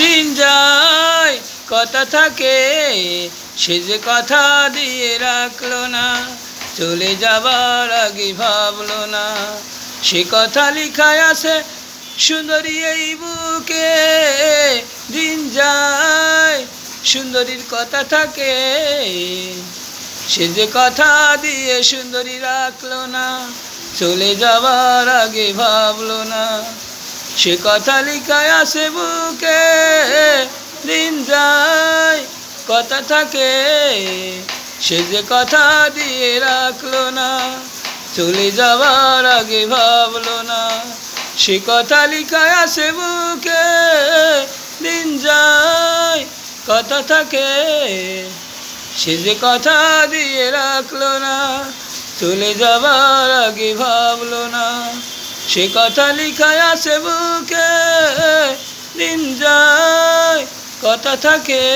দিন যায় কথা থাকে, সে যে কথা দিয়ে রাখলো না, চলে যাবার আগে ভাবলো না। সে কথা লিখায় আছে সুন্দরী এই বুকে, দিন যায় সুন্দরীর কথা থাকে, সে যে কথা দিয়ে সুন্দরী রাখলো না, চলে যাবার আগে ভাবলো না। সে কথা লিখায় আছে বুকে, দিন যায় কথা থাকে, সে যে কথা দিয়ে রাখলো না, চলে যাবার আগে ভাবলো না। সে কথা লিখায় আছে বুকে, দিন যায় কথা থাকে, সে যে কথা দিয়ে রাখলো না, চলে যাবার আগে ভাবলো না। সে কথা লিখায় আছে বুকে, দিন যায় কথা থাকে।